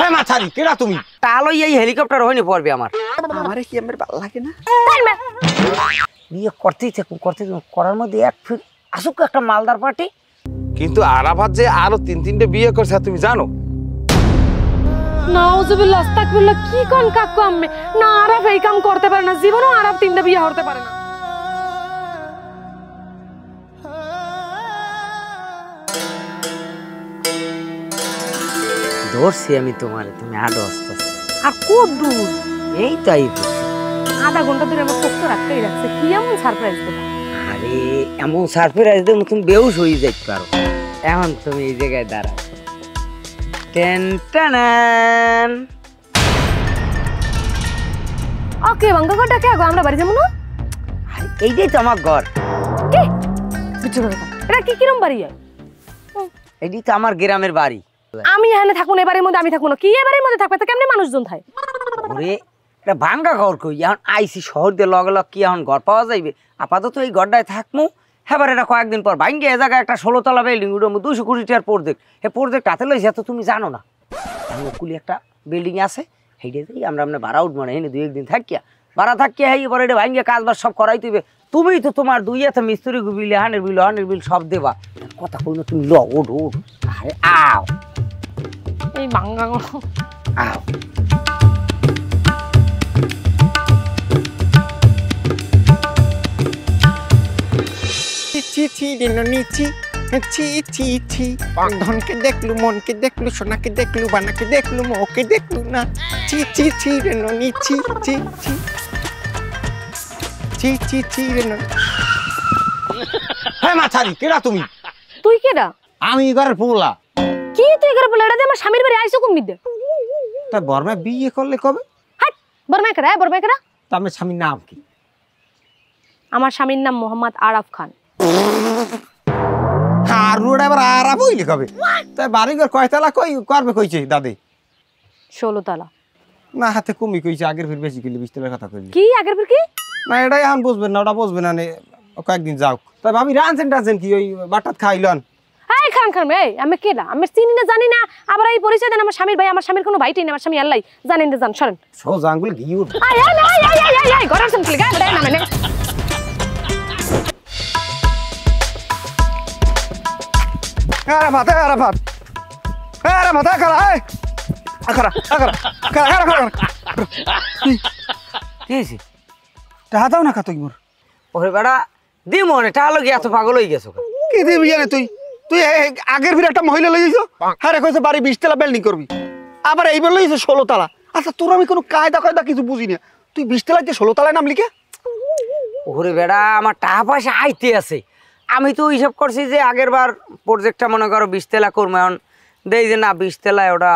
হ্যাঁ মাথারি কেডা তুমি তাহলে এই হেলিকপ্টার হয়নি পড়বে আমার আমারে কি আমার ভালো লাগে না বিয়ে করতেই থাকুন করার মধ্যে এক ফির আসুক একটা মালদার পার্টি। কিন্তু আরাফাত যে আরো 3-3টে বিয়ে করছে তুমি জানো? নাউজুবিল্লাহ আস্তাগফিরুল্লাহ কি কোন কাকু আম্মে না আরাফ এই কাম করতে পারে না জীবনও আরাফ 3টা বিয়ে করতে পারে না। ধরছি আমি তোমার তুমি আডো আস্তে আর খুব দূর এই তাই আধা ঘন্টা ধরে আমার পোক্ত রাখতেই রাখছে কি এমন সারপ্রাইজ দেব। আরে এমন সারপ্রাইজ দেব তুমি বেহুশ হয়ে যাইতে পারো। এখন তুমি এই জায়গায় দাঁড়াও টেন টানান ওকে বঙ্গগড়টা কে গো আমরা বাড়ি যাবো না? এইটাই তো আমার ঘর। কি বিচ্ছু কথা এটা কি কিরম বাড়ি হয়? এইটাই তো আমার গ্রামের বাড়ি। আমি এখানে থাকুন এবারের মধ্যে আমি থাকুন না কি এবারের মধ্যে থাকবে তো কেমনে মানুষজন থাকে? ওরে এটা ভাঙ্গা ঘর কই এখন আইসি শহর দিয়ে লগে লগ কি এখন ঘর পাওয়া যাইবে? আপাতত এই ঘরটায় থাকমু হেবার এটা কয়েকদিন পর ভাঙ্গে এ জায়গায় একটা 16 তলা বিল্ডিং উঠে 200 কোটি টাকার প্রজেক্ট এই প্রজেক্ট হাতে লইছে তো তুমি জানো না কুলি একটা বিল্ডিং আছে সেইটাতেই আমরা ভাড়া উঠবো না এনে 2-1 দিন থাকিয়া ভাড়া থাকিয়া হেই পরে এটা ভাঙ্গে কাজবাজ সব করাই তুইবে তুমিই তো তোমার দুই হাতে মিস্ত্রি বিল হানের বিল সব দেবা কথা কই না তুমি ল ওঠ আরে আও এই ভাঙ্গা ঘর আও ছি ছি নিচি ছি ছি ছি ধনকে দেখলু মনকে দেখলু সোনাকে দেখলু বানাকে দেখলু মোকে দেখলু না ছি ছি ছি নিচি ছি ছি ছি ছি ছি হ্যাঁ মাথারি কেডা তুমি? তুই কেডা? আমি ঘরের পোলা। কি তুই করে বলে এটা আমার স্বামীর বাড়ি আইছো কম মিদে তা বর্মা বিয়ে করলে কবে? হাট বর্মা কেডা তা আমার স্বামীর নাম কি? আমার স্বামীর নাম মোহাম্মদ আরাফ খান। আর রোড আবার আরাপ হইলে কবে? তাই বাড়ি ঘর কয়তলা কই করবে কইছে দাদি? 16 তলা। না হাতে কমই কইছে আগের ফির বেশি কইলে 20 তলার কথা কইলি। কি আগের ফির কি? না এটাই এখন বুঝবেন না ওটা বুঝবেন না কয়েকদিন যাও। তাই ভাবি রানছেন কি ওই বাটাত খাইলন? এই খান এই আমি কেডা আমি চিনি না জানি না আবার এই পরিচয় দেন আমার স্বামীর ভাই আমার স্বামীর কোনো ভাইটাই না আমার স্বামী আল্লাহ জানেন না জান সরেন সোজা আঙ্গুল ঘি উঠ। আই গরম শুন কি গায় না মানে আরাফাত খারা এই খারা কি হইছে টাকা দাও না কত মোর? ওরে বেড়া দি মনে টাকা লগে এত পাগল হয়ে গেছো কি দিবি জানে তুই আগের ফির একটা মহিলা লই যাইছো হ্যাঁ কইছে বাড়ি 20 তলা বিল্ডিং করবি আবার এইবার লইছে 16 তলা। আচ্ছা তোর আমি কোনো কায়দা কিছু বুঝি না তুই 20 তলায় যে 16 তলায় নাম লিখে? ওরে বেড়া আমার টাকা পয়সা আইতে আছে আমি তো হিসাব করছি যে আগের বার প্রজেক্টটা মনে করো 20 তলা করবো এখন দেই যে না 20 তলায় ওটা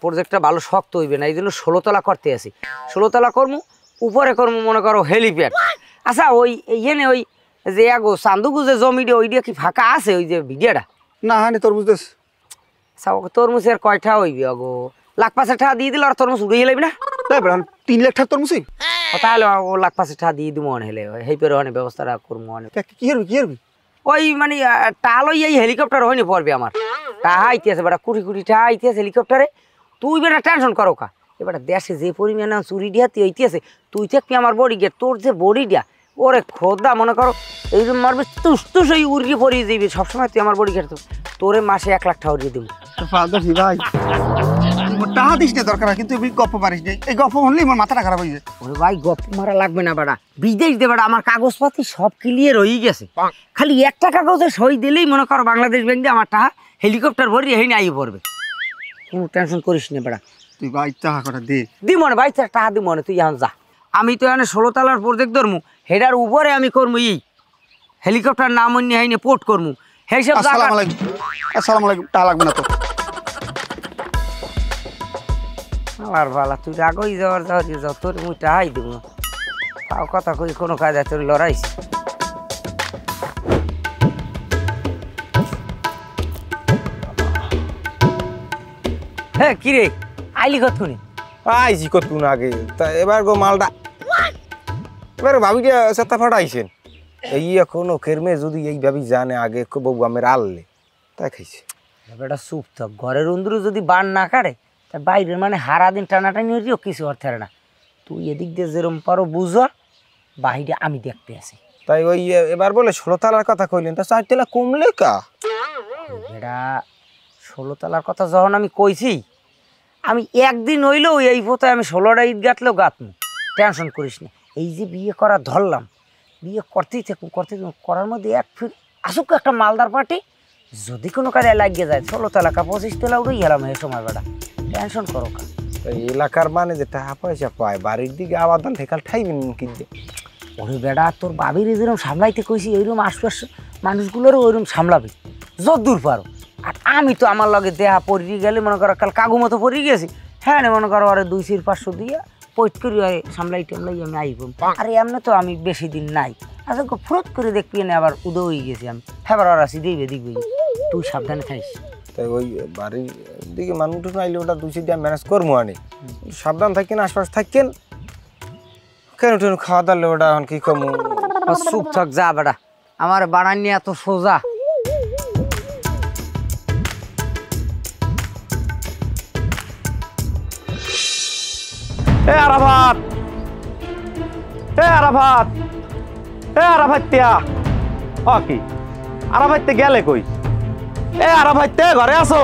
প্রজেক্টটা ভালো শক্ত হইবে না এই জন্য 16 তলা করতে আসি 16 তলা করবো উপরে করবো মনে করো হেলিপ্যাড। আচ্ছা ওই ইয়েনে ওই যে আগো চান্দুকু যে জমিটা ওইটা কি ফাঁকা আছে ওই যে ভিডিওটা? না হ্যাঁ তোর বুঝতেছ আচ্ছা তরমুজের কয়টা হইবি আগো 1,05,000 টাকা দিয়ে দিল আর তরমুজ উড়িয়ে লাগবি না? 3 লাখ টাকা তোর মুসি তাহলে ও 1,05,000 টাকা দিয়ে দিব মনে হলে হেই পেরে অনেক ব্যবস্থাটা করবো অনেক কি করবি ওই মানে টালই এই হেলিকপ্টার হয়নি পড়বে আমার টাহা আইতেছে বেটা কোটি টাহা আইতেছে হেলিকপ্টারে তুই বেটা টেনশন করো কা এবার দেশে যে পরিমাণে চুরি ডিয়াতে হইতেছে তুই থাকবি আমার বডি গেট তোর যে বডিটা ওরে খোদা মনে করো এই যে মারবে তুস ওই উড়িয়ে পড়িয়ে যাবি সবসময় তুই আমার বডি গেট তোরে মাসে 1 লাখ টাকা উড়িয়ে দিব। ভাই টাকা দিস না দরকার কিন্তু গপ্প পারিস এই গপ্প হলেই আমার মাথাটা খারাপ হয়ে যায়। ওরে ভাই গপ্প মারা লাগবে না বেটা বিদেশ দে বেটা আমার কাগজপাতি সব ক্লিয়ার হয়ে গেছে খালি একটা কাগজে সই দিলেই মনে করো বাংলাদেশ ব্যাংকে আমার টাকা হেলিকপ্টার ভরি এই নাই পড়বে কোনো টেনশন করিস না বেটা তুই ভাই টাকা কটা দে দি মনে ভাই টাকা দি মনে তুই এখন যা আমি তো এখানে 16 তলার প্রজেক্ট ধরমু হেডার উপরে আমি করবো হেলিকপ্টার নাম অন্য হাইনে পোর্ট করবো সেই সব আসসালামু আলাইকুম টাকা লাগবে না তো আর ভালা তুই রাগই যাওয়ার যাও তোর মুই টাকাই দিব তাও কথা কই কোনো কাজে তোর লড়াইছি হ্যাঁ কিরে আইলি কতক্ষণে? আইছি কতক্ষণ আগে তা এবার গো মালটা এবার ভাবিটা সেটা ফাটাইছেন এই এখনো খেরমে যদি এই ভাবি জানে আগে বউ আমের আললে তাই খাইছে বেটা চুপ থাক ঘরের অন্দরে যদি বান না কাটে তা বাইরের মানে হারা দিন টানাটানি হইও কিছু অর্থ না। তুই এদিক দিয়ে যেরম পারো বুঝো, বাহিরে আমি দেখতে আছি। তাই ওই এবার বলে 16 তলার কথা কইলেন, তা 4 তলা কমলে কা? এটা 16 তলার কথা যখন আমি কইছি, আমি একদিন হইলেও এই পথে আমি 16টা ইট গাঁথলেও গাঁথমু, টেনশন করিস না। এই যে বিয়ে করা ধরলাম, বিয়ে করতেই থাকুন করার মধ্যে এক ফির আসুক একটা মালদার পার্টি, যদি কোনো কাজে লাগিয়ে যায় 16 তলা কা 25 তলা উঠেই গেলাম এই সময় বেটা, টেনশন করো কা। এই এলাকার মানে যে টাকা পয়সা পায় বাড়ির দিকে আবাদান ঠেকাল ঠাইবেন কিনতে। ওরে বেটা, তোর বাবির যেরকম সামলাইতে কইছি ওইরকম আশপাশ মানুষগুলোরও ওইরকম সামলাবি যত দূর পারো। আর আমি তো আমার লগে দেহা পড়ি গেলে মনে করো কাল কাগু মতো পড়ি গেছি, হ্যাঁ মনে করো আরে 200-500 দিয়ে পৈট করি সামলাই টামলাই আমি আইব। আরে এমনি তো আমি বেশি দিন নাই, আচ্ছা ফুরত করে দেখবি না আবার উদয় হয়ে গেছি আমি, হ্যাঁ ওরা আসি দেখবে দেখবি, তুই সাবধানে থাকিস। তাই ওই বাড়ির দিকে মানুষ আইলে ওটা 200 দিয়ে ম্যানেজ করবো আনে, সাবধান থাকেন, আশপাশ থাকেন। কেন টেন খাওয়া দাওয়া ওটা এখন কি কমু? চুপ থাক যা বেটা, আমার বানান নিয়ে এত সোজা। এ আরাফাত, এ আরাফাত, এ আরাফাতিয়া, ও কি আরাফাইতে গেলে কই? এ আরাফাইতে ঘরে আছো?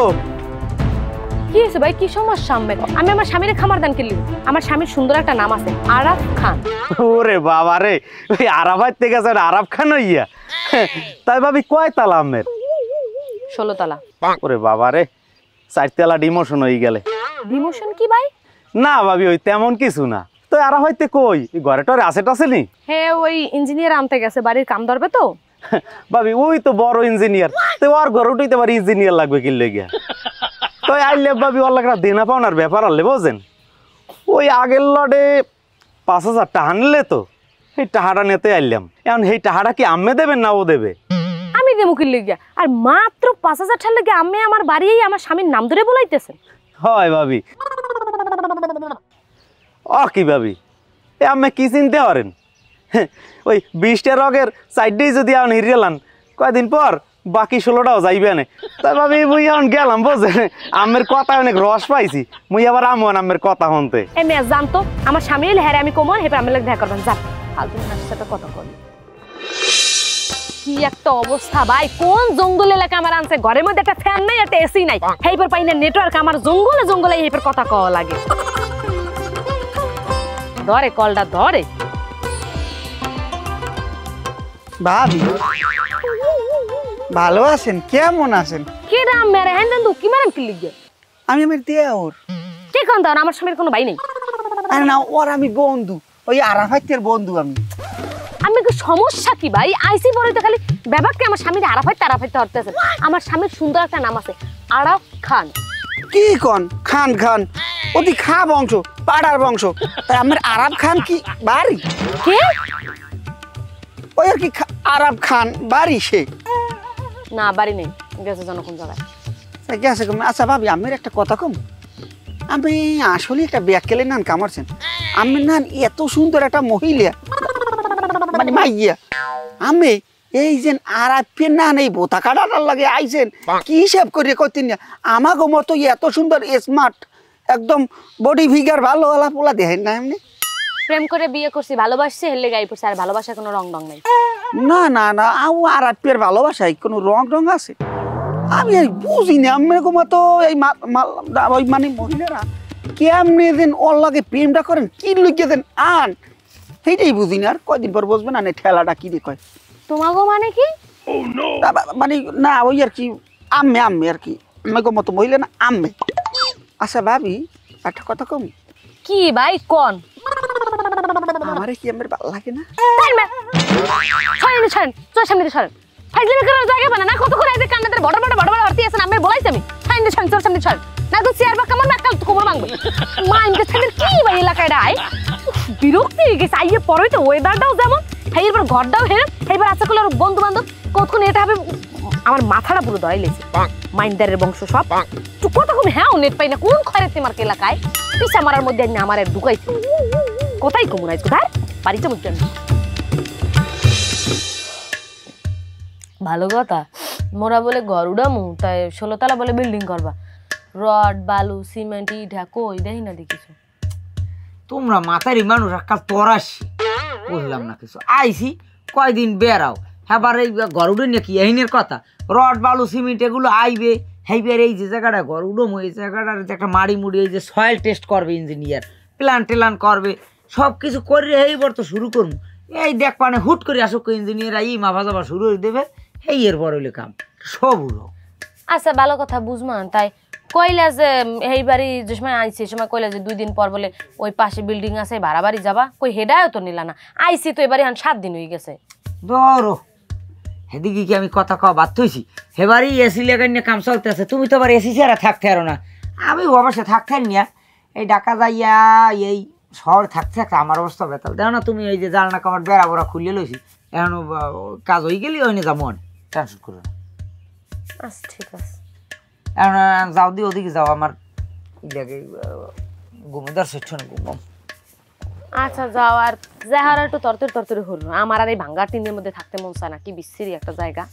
কি হয়েছে ভাই, কি সমস্যা? আমি আমার স্বামীর খামার দান কিনলি। আমার স্বামীর সুন্দর একটা নাম আছে, আরাফ খান। ওরে বাবা রে, ওই আরাফাইতে গেছে আরাফ খান হইয়া? তাই ভাবি কয় তালা আমের? 16 তলা। ওরে বাবা রে, 4 তলা ডিমোশন হয়ে গেলে। ডিমোশন কি ভাই? না ভাবি ওই তেমন কিছু না। তো আরাফাইতে কই ঘরে টরে আছে টাছে নি? হ্যাঁ ওই ইঞ্জিনিয়ার আনতে গেছে, বাড়ির কাম ধরবে তো। ভাবি ওই তো বড় ইঞ্জিনিয়ার, তো আর ঘর উঠাইতে পারি ইঞ্জিনিয়ার লাগবে কি লেগে? তো আইলে ভাবি ওর একটা দেনা পাওনার ব্যাপার আনলে বোঝেন। ওই আগের লডে 5,000 টাকা আনলে, তো এই টাকাটা নিতে আইলাম। এখন সেই টাকাটা কি আম্মে দেবেন না ও দেবে? আমি দেবো কি লেগে? আর মাত্র 5,000 টাকা লেগে আমি আমার বাড়িয়েই আমার স্বামীর নাম ধরে বলাইতেছেন? হয় ভাবি। ও কি ভাবি, এ আম্মে কি চিনতে পারেন? ওই 20টা রগের সাইডেই যদি এখন হিরিয়ালান, কয়দিন পর বাকি 16টাও যাইবে না। তাই ভাবি মুই এখন গেলাম বোঝেন, আমের কথা অনেক রস পাইছি, মুই আবার আমন আমের কথা শুনতে। এ মেয়ে জানতো আমার স্বামী এলে হ্যাঁ আমি কমন হেপে আমি দেখা করবেন। যা ফালতু মানুষের সাথে কথা করি। কি একটা অবস্থা ভাই, কোন জঙ্গল এলাকা আমার আনছে, ঘরের মধ্যে একটা ফ্যান নাই, একটা এসি নাই, হেইবার পাই না নেটওয়ার্ক, আমার জঙ্গলে জঙ্গলে হেইবার কথা কওয়া লাগে। ধরে কলটা ধরে। ভাবি ভালো আছেন? কেমন আছেন? কি রাম মেরে হ্যান দেন কি মারাম কি লিগে? আমি আমার দেওর। কি কোন দাও, আমার স্বামীর কোনো ভাই নেই। আরে না, ওর আমি বন্ধু, ওই আরাফাইতের বন্ধু আমি। আমি কি সমস্যা কি ভাই? আইসি পরে তো খালি ব্যাপারকে আমার স্বামীর আরাফাইতে আরাফাইতে হরতেছে। আমার স্বামীর সুন্দর একটা নাম আছে, আরাফ খান। কি কন খান খান? ওদি খা বংশ, পাড়ার বংশ। তাই আমার আরাব খান কি বাড়ি? কে? ওই আর কি আরাব খান বাড়ি সে? না বাড়ি নেই, গেছে জনক্ষণ জায়গায়। গেছে। আচ্ছা ভাবি আমের একটা কথা কম, আমি আসলে একটা ব্যাককেলে নান কামারছেন। আমি নান এত সুন্দর একটা মহিলা, মানে মাইয়া, আমি এই যে আরাফের নান এই বোতা কাটাটার লাগে আইছেন, কি হিসাব করে করতেন না? আমাকে মতো এত সুন্দর স্মার্ট একদম বডি ফিগার ভালো আলা পোলা দেখেন না এমনি? প্রেম করে বিয়ে করছি, ভালোবাসছি, হেললে গাই পড়ছে। আর ভালোবাসা কোনো রং ডং নাই। না না না, আরাফের ভালোবাসায় কোনো রং রং আছে? আমি বুঝি না আমি মতো এই ওই মানে মহিলারা কেমনে দেন ওর লাগে প্রেমটা করেন, কি লুকিয়ে দেন আন, সেইটাই বুঝি না। আর কয়দিন পর বসবে না ঠেলাটা কি দিয়ে কয় তোমাগো মানে কি? মানে না ওই আর কি আম্মে আম্মে আর কি, আমাকে মতো মহিলা না আম্মে। আচ্ছা ভাবি একটা কথা কম। কি ভাই কোন? আমারে কি আমার ভালো লাগে না? ছাড়েন ছাড়েন, তোর সামনে ছাড়েন। ফাইজলামি করার জায়গা বানা না, কত করে এই যে কান্নাদের বড় বড় বড় বড় অর্থী আছে, আমি বলাইছি আমি। ছাড়েন ছাড়েন, তোর সামনে ছাড়েন না, তো চেয়ার বা কামার না, কাল তো খবর মাংবে মাইন্ডে ছাড়েন। কি ভাই এলাকায় আয় বিরক্তি হয়ে গেছে। আইয়ে পরে তো ওয়েদারটাও যেমন, হ্যাঁ এবার ঘরটাও হেরে, এইবার আছে কল বন্ধু বান্ধব কতক্ষণ এটা হবে, আমার মাথাটা পুরো ধরাই লেছে। মাইন্ডারের বংশ সব কতক্ষণ, হ্যাঁ নেট পাই না, কোন খয়রে তোমার এলাকায় পিসা মারার মধ্যে আমার ঢুকাইছে। কোথায় কমুনাইজ কোথায় বাড়ি চমক জন্য। ভালো কথা, মোরা বলে ঘর উড়ামু, তাই 16 তলা বলে বিল্ডিং করবা। রড বালু সিমেন্ট ইটা কই দেই না দেখিছো তোমরা মাথারি মানুষ একটা তরাসি বললাম না কিছু আইসি কয়দিন বেড়াও হ্যাঁ এই ঘর উঠে নাকি এহিনের কথা রড বালু সিমেন্ট এগুলো আইবে হেইবার এই যে জায়গাটা ঘর উডম এই জায়গাটার যে একটা মাড়ি মুড়ি এই যে সয়েল টেস্ট করবে ইঞ্জিনিয়ার প্ল্যান টেলান করবে সব কিছু করে এইবার তো শুরু করবো এই দেখ মানে হুট করে আসুক ইঞ্জিনিয়ার আই মাফা যাবা শুরু করে দেবে এই এরপর হইলে কাম সব হলো। আচ্ছা ভালো কথা বুঝমান তাই কইলা যে এই বাড়ি যে সময় আইছি সে সময় কইলা যে 2 দিন পর বলে ওই পাশে বিল্ডিং আছে ভাড়া বাড়ি যাবা কই হেডায়ও তো নিলা না আইছি তো এবারে 7 দিন হয়ে গেছে ধরো হেদিকে কি আমি কথা কওয়া বাদ হইছি হেবারই এসি লাগাই নিয়ে কাম চলতেছে তুমি তো আবার এসি ছাড়া থাকতে পারো না আমি অবশ্য থাকতে নিয়া এই ঢাকা যাইয়া এই শহর থাকতে থাকতে আমার অবস্থা বেতাল দেখো না তুমি এই যে জালনা কামার বেড়া বড়া খুলে লইছি এখন কাজ হয়ে গেলে ওই নিয়ে যাবো টেনশন করো না আচ্ছা ঠিক আছে এখন যাও দি ওদিকে যাও আমার ঘুমোদার সেচ্ছ না ঘুম আচ্ছা যাও আর যাহার একটু তরতরি হলো আমার আর এই ভাঙ্গার টিনের মধ্যে থাকতে মন চায় না কি বিশ্রী একটা জায়গা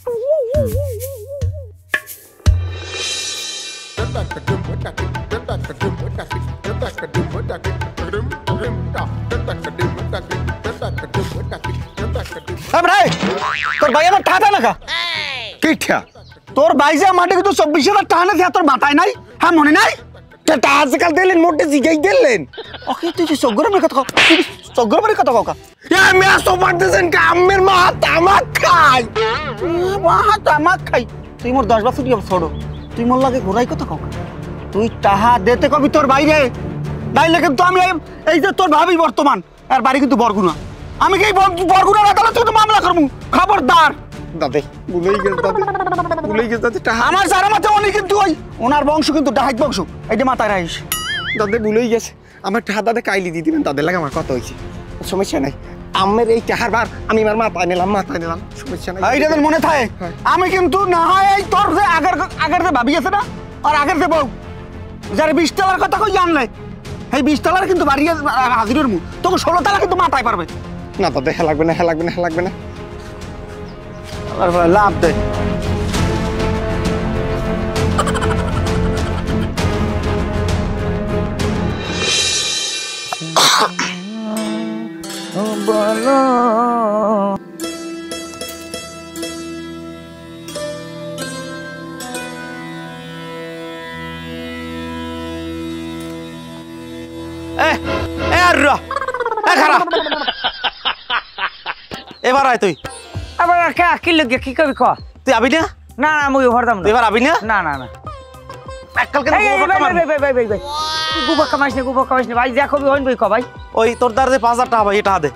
তোর ভাই আমার ঠাটা নাকা কি ঠা তোর ভাই যে মাঠে কিন্তু 24,000 টাকা না তোর মাথায় নাই হ্যাঁ মনে নাই আজকাল দিলেন মোটে জিগাই দিলেন ওকে তুই সগরমের কথা কও সগরমের কথা কও কা আমি আসো পারতেছেন কি আম্মের মা তামাক খায় মা তামাক খাই তুই মোর 10 বছর ছোট তুই মোর লাগে ঘোরাই কথা কও তুই টাহা দিতে কবি তোর বাইরে তাইলে কিন্তু আমি এই যে তোর ভাবি বর্তমান আর বাড়ি কিন্তু বরগুনা আমি কি বরগুনা আদালত কিন্তু মামলা করব খবরদার দাদে ভুলেই গেল দাদে টাহা আমার সারা মাথা উনি কিন্তু ওই ওনার বংশ কিন্তু ডাহাইত বংশ এইটা মাথায় রাখিস দাদে ভুলেই গেছে আমার টাহা দাদে কাইলি দিয়ে দিবেন তাদের লাগে আমার কথা হয়েছে সমস্যা নাই আম্মের এই টাহার বার আমি আমার মাথায় নিলাম সমস্যা নাই এইটা তোর মনে থাকে আমি কিন্তু না হয় এই তোর যে আগের যে ভাবি আছে না আর আগের যে বউ যারা 20 তলার কথা কই জানলে এই 20 তলার কিন্তু বাড়ি হাজিরের মুখ তোকে 16 তলা কিন্তু মাথায় পারবে না দাদে লাগবে না লাভ দে বলো এবার আয় তুই আবার কি লগে কি কবি ক তুই আবি না না না আমি ভরতাম না এবার আবি না না না না কালকে গোবর কামাইছ না ভাই যা কবি হইন বই ক ভাই ওই তোর দ্বার যে 5,000 টাকা ভাই এটা দে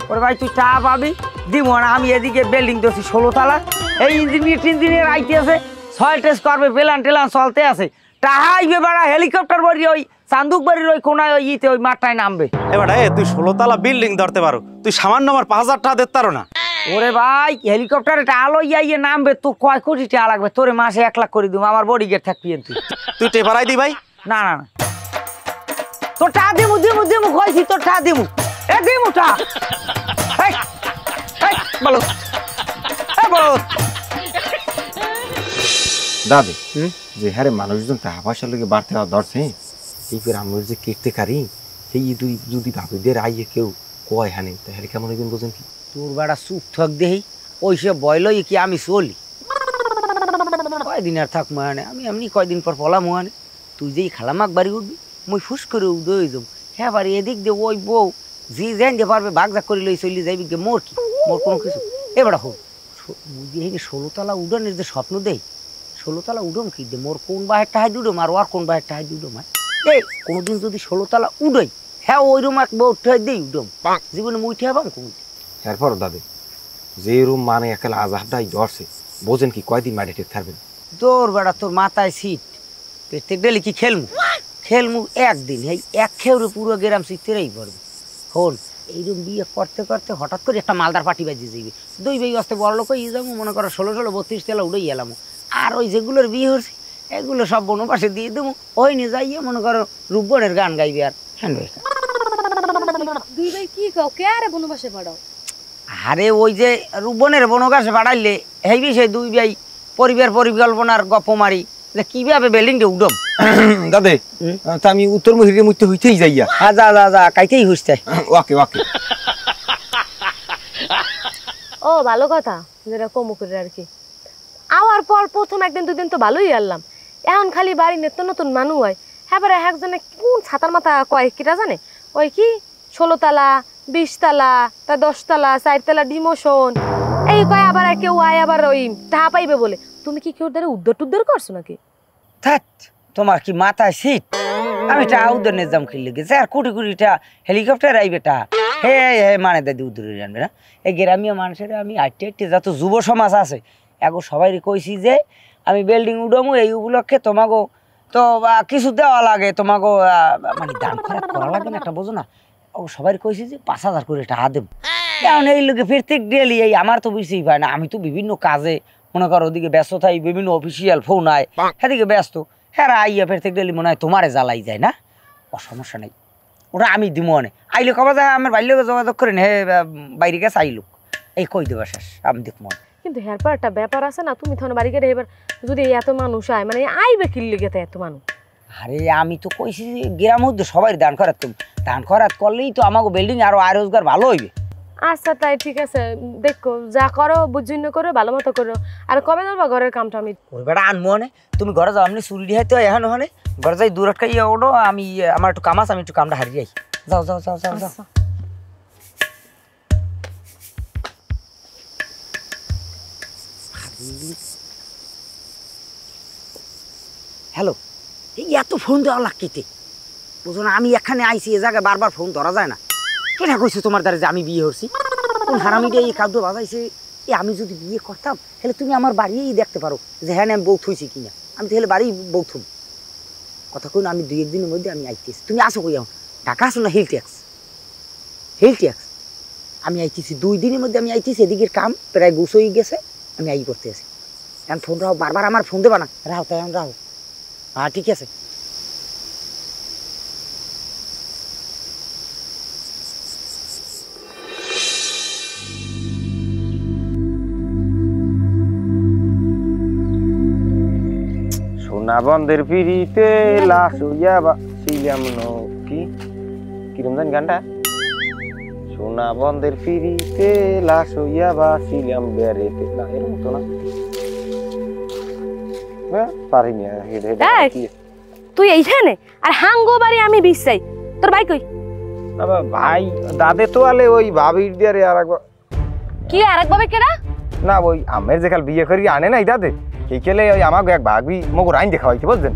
ওরে ভাই তুই চা পাবি দিব না আমি এদিকে বিল্ডিং দিছি 16 তলা এই ইঞ্জিনিয়ার আইতে আছে সয়েল টেস্ট করবে প্ল্যান টেলান চলতে আছে টাহাইবে বাড়া হেলিকপ্টার বাড়ি ওই চান্দুক বাড়ির ওই কোনায় ওই ইতে ওই মাঠটায় নামবে এবার তুই 16 তলা বিল্ডিং ধরতে পারো তুই সামান্য আমার 5,000 টাকা দিতে পারো না ওরে ভাই হেলিকপ্টারে আলো ইয়ে নামবে তো কয় কোটি টাকা লাগবে তোরে মাসে 1 লাখ করে দিব আমার বডি গেট থাকবি তুই টেপারাই দি ভাই না না না তোর টা দিমু কইছি তোর টা দিমু এ দিমু টা এই বলো বলো দাদে যে হারে মানুষজন টাকা পয়সা লোকে বাড়তে হওয়া ধরছে এই করে আমরা যে কেটে কারি সেই যদি ভাবিদের আইয়ে কেউ কয় হানে তাহলে কেমন একদিন বোঝেন কি তোর বেড়া চুপ থাক দেহি ওইসে বয়ল কি আমি চলি কয়দিন আর থাক মহানে আমি এমনি কয়দিন পর পলা মহানে তুই যেই খালামাক বাড়ি উঠবি মুই ফুস করে উদয় যাবো হ্যাঁ বাড়ি এদিক দিয়ে ওই বউ জি যেন যে পারবে বাঘ যা করে লই চলি যাইবি গে মোর কি মোর কোনো কিছু এবার হোক 16 তলা উডনের যে স্বপ্ন দেই 16 তলা উডম কি দে মোর কোন বাহের টাহাই উডম আর ওর কোন বাহের টাহাই উডম এই কোনোদিন যদি 16 তলা উডই হ্যাঁ ওইরকম এক বউ উঠে দেই উডম জীবনে মুই উঠে হবাম কোন এরপর দাদে যে রুম মানে একেলা আজাবটাই ধরছে বোঝেন কি কয়দিন মাঠে টেক থাকবেন তোর বেড়া তোর মাথায় সিট প্রত্যেক ডেলি কি খেলমু একদিন এই এক খেউরে পুরো গ্রাম সিটেই পড়বে হন এইরকম বিয়ে করতে করতে হঠাৎ করে একটা মালদার পার্টি বাজিয়ে যাইবে 2 ভাই আসতে বড় লোক হয়ে যাবো মনে করো 16 32 তেলা উড়েই এলাম আর ওই যেগুলোর বিয়ে হচ্ছে এগুলো সব বনবাসে দিয়ে দেবো ওই নিয়ে যাইয়ে মনে করো রূপবনের গান গাইবে আর হ্যাঁ 2 ভাই কি কও কে আরে বনবাসে পাড়াও আরে ওই যে রূপবনের বনগাছে বাড়াইলে এই বিষয়ে 2 ভাই পরিবার পরিকল্পনার গপ্প মারি যে কিভাবে বিল্ডিংটা উঠম দাদে তা আমি উত্তর মহিরের মধ্যে হইতেই যাইয়া। হ্যাঁ যা যা যা কাইতেই হুসতে। ওকে ওকে। ও ভালো কথা, যেটা কমুকুরের আর কি। আওয়ার পর প্রথম একদিন দুদিন তো ভালোই আনলাম, এখন খালি বাড়ি নিত্য নতুন মানুষ হয়। হ্যাঁ বারে একজনে কোন ছাতার মাথা কয় কিটা জানে, ওই কি 16 তালা 20 তালা তা 10 তালা 4 তালা ডিমোশন এই কয়, আবার কেউ আয় আবার ওই টাকা পাইবে বলে। তুমি কি কেউ দ্বারা উদ্ধার টুদ্ধার করছো নাকি? থাক, তোমার কি মাথায় সিট? আমি এটা আউদের নিজাম খেলে গেছে আর কোটি কোটিটা হেলিকপ্টার আইবে টা হে হে মানে দাদি উদ্ধার জানবে না। এই গ্রামীয় মানুষের আমি আটটে আটটে যত যুব সমাজ আছে এগো সবাই কইছি যে আমি বিল্ডিং উডমু এই উপলক্ষে তোমাকে তো কিছু দেওয়া লাগে, তোমাকে মানে দান খরচ করা লাগে না একটা, বোঝো না? ও সবাই কইছি যে 5,000 করে টাকা দেব। কারণ এই লোকে প্রত্যেক ডেলি এই আমার তো বুঝতেই পায় না, আমি তো বিভিন্ন কাজে মনে করো ওদিকে ব্যস্ত থাই, বিভিন্ন অফিসিয়াল ফোন আয় সেদিকে ব্যস্ত। হ্যাঁ আইয়া প্রত্যেক ডেলি মনে হয় তোমারে জ্বালাই যায় না, সমস্যা নেই, ওটা আমি দিব অনেক আইলে কবা যায় আমার বাইরে যোগাযোগ করেন, হে বাইরে গেছে আইলুক এই কই দেবা শেষ আমি দেখ মনে। কিন্তু হেরপর একটা ব্যাপার আছে না, তুমি তখন বাড়ি গেলে এবার যদি এত মানুষ আয় মানে আইবে কিনলে গেতে এত মানুষ। আরে আমি তো কইছি যে গ্রামের মধ্যে সবাই দান খরাত, তুমি দান খরাত করলেই তো আমাকে বিল্ডিং আরো আয় রোজগার ভালো হইবে। আচ্ছা তাই ঠিক আছে, দেখো যা করো বুঝিন্য করো ভালো মতো করো। আর কবে ধরবা ঘরের কামটা? আমি ওর বেটা আনবো মানে, তুমি ঘরে যাও, আপনি চুরি দিয়ে তো এখন হলে ঘরে যাই দূর আটকাই ওঠো, আমি আমার একটু কাম আছে, আমি একটু কামটা হারিয়ে যাই। যাও যাও যাও যাও যাও। হ্যালো, এই এত ফোন দেওয়া লাগতে বুঝো না? আমি এখানে আইছি এ জায়গায় বারবার ফোন ধরা যায় না। কেনা কইছো তোমার দ্বারা যে আমি বিয়ে করছি? কোন হারামিটা এই খাদ্য বাজাইছে? আমি যদি বিয়ে করতাম তাহলে তুমি আমার বাড়িই দেখতে পারো যে হ্যাঁ আমি বউ থইছি কিনা। আমি তাহলে বাড়ি বউ থুম কথা কই না। আমি 2-1 দিনের মধ্যে আমি আইতেছি। তুমি আসো কই? এখন ঢাকা আসো না? হিল ট্যাক্স আমি আইতেছি 2 দিনের মধ্যে আমি আইতেছি। এদিকের কাম প্রায় গুছই গেছে, আমি আই করতে আছি। এখন ফোন রাও, বারবার আমার ফোন দেবা না। রাও তাই রাও। হ্যাঁ ঠিক আছে। সোনা বন্ধের পিড়িতে লাশ হইয়া ছিলাম কি কিরম জানি গানটা? সোনা বন্ধের পিড়িতে লাশ হইয়া বাসিলাম বেড়েতে, না এরকম তো না, পারিনি। তুই এইখানে আর হাঙ্গো বাড়ি আমি বিশ্বাই, তোর ভাই কই? ভাই দাদে তো আলে ওই ভাবির দিয়ে আর কি আরেক ভাবে কেডা? না ওই আমের যে কাল বিয়ে করি আনে নাই দাদে, এই কেলে ওই আমাকে এক ভাবি মগো রাইন দেখা হইছে বুঝছেন।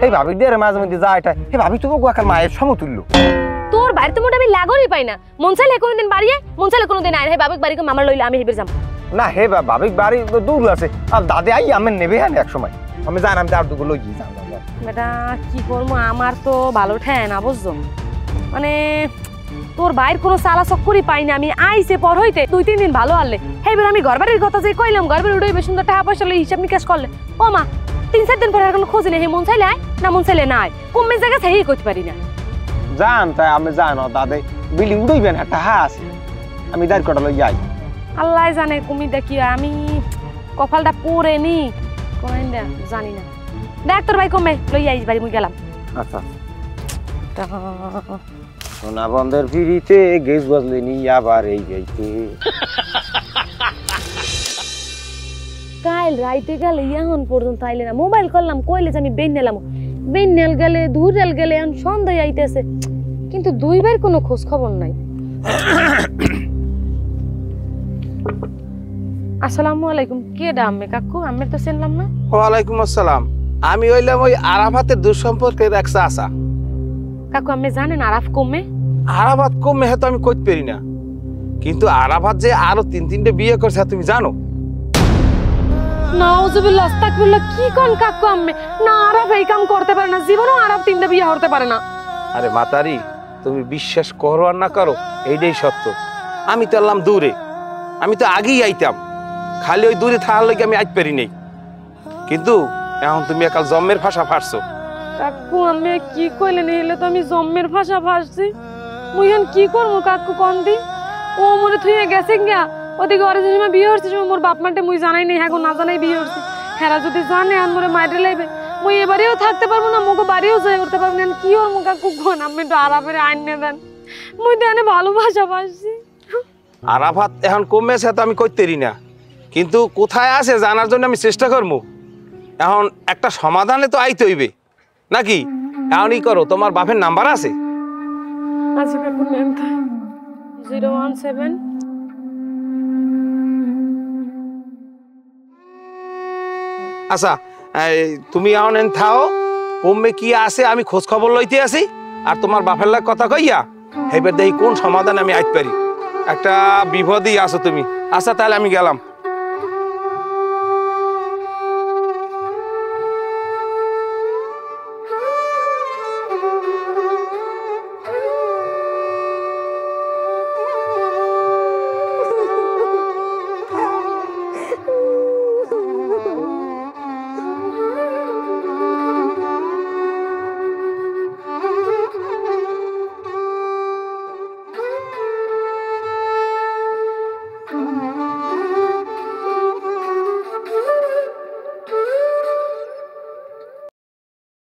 এই ভাবির দিয়ে মাঝে মধ্যে যা এটা এই ভাবি তো মগো এখন মায়ের সমতুল্য। তোর বাড়িতে মোটা আমি লাগরই পাই না, মন চাইলে কোনোদিন বাড়ি আয়, মন চাইলে কোনোদিন আয়। হে বাবিক বাড়ি কো মামার লইলে আমি হেবের যাম না। হে ভাবিক বাড়ি দূর আছে আর দাদে আই আমের নেবে হ্যাঁ এক সময় আমি জান আমি তার দুগুলো লই যাই। বেটা কি করবো, আমার তো ভালো ঠেয় না বুঝছো। মানে তোর বাইর কোনো চালা চক্করই পাই না। আমি আইসে পর হইতে 2-3 দিন ভালো আনলে হেবার আমি ঘর বাড়ির কথা যে কইলাম, ঘর বাড়ি উড়াইবে সুন্দর টাকা পয়সা লই হিসাব নিকাশ করলে ও মা 3-4 দিন পরে আর কোনো খোঁজ নেই। হে মন চাইলে আয় না মন চাইলে না আয়, কমে জায়গা সেই করতে পারি না। জান তাই আমি জানো দাদে বিলি উড়াইবেন একটা হা আছে, আমি দাঁড় কটা লই যাই। আল্লাহ জানে কুমি দেখি আমি কপালটা পরে নি কোন জানি না। দেখ তোর ভাই কমে লই আইস বাড়ি মুই গেলাম। আচ্ছা সোনা বন্ধের পিড়িতে গেছ বজলে নি আবার এই যাইতে। কাল রাইতে গেলে এখন পর্যন্ত আইলে না, মোবাইল করলাম কইলে যে আমি বেন্নেলাম, বেন্নেল গেলে দূরেল গেলে এখন সন্ধ্যা আইতেছে কিন্তু 2 ভাইয়ের কোনো খোঁজ খবর নাই। আসসালামু আলাইকুম। কে ডামে কাকু? আমি তো চিনলাম না। ওয়ালাইকুম আসসালাম, আমি হইলাম ওই আরাফাতের দুঃসম্পর্কের এক চাচা। কাকু আমি জানেন আরাফ কমে? আরাফাত কমে হয়তো আমি কইতে পারি না, কিন্তু আরাফাত যে আরো 3-3টে বিয়ে করছে তুমি জানো? নাউজুবিল্লাহ আস্তাগফিরুল্লাহ, কি কোন কাকু আমি? না আরাফ এই কাম করতে পারে না, জীবনেও আরাফ 3টে বিয়ে করতে পারে না। আরে মাতারি, তুমি বিশ্বাস করো আর না করো এইটাই সত্য। আমি তো এলাম দূরে, আমি তো আগেই আইতাম, খালি ওই দূরে থাকার লাগে আমি আইতে পারি নাই। কিন্তু এখন তুমি একাল জম্মের ভাষা ফাটছো। কাকু আমি কি কইলে নিলে তো আমি জম্মের ভাষা ভাসছি। মুই এখন কি করবো কাকু কোন দি? ও মোরে থুইয়ে গেছে গিয়া ওদিকে ওর যে সময় বিয়ে হচ্ছে সময় মোর বাপ মাটে মুই জানাই নাই, হ্যাঁ না জানাই বিয়ে হচ্ছে। হেরা যদি জানে আর মোরে মাইরে লাইবে, মুই এবারেও থাকতে পারবো না, মুখে বাড়িও যাই উঠতে পারবো না, কি ওর মুখা কুকুন আমি একটু আরামের আইনে দেন, মুই তো এনে ভালোবাসা পাচ্ছি। আরাফাত এখন কমেছে তো আমি করতেরি না, কিন্তু কোথায় আছে জানার জন্য আমি চেষ্টা করবো। এখন একটা সমাধানে তো আইতে হইবে নাকি? এখনই করো, তোমার বাপের নাম্বার আছে? আচ্ছা কাকু নেন তো। 017 আচ্ছা তুমি এখন এন থাও, কমবে কি আছে আমি খোঁজ খবর লইতে আসি, আর তোমার বাপের লাগ কথা কইয়া এবার দেখি কোন সমাধান আমি আইতে পারি। একটা বিপদই আছো তুমি। আচ্ছা তাহলে আমি গেলাম।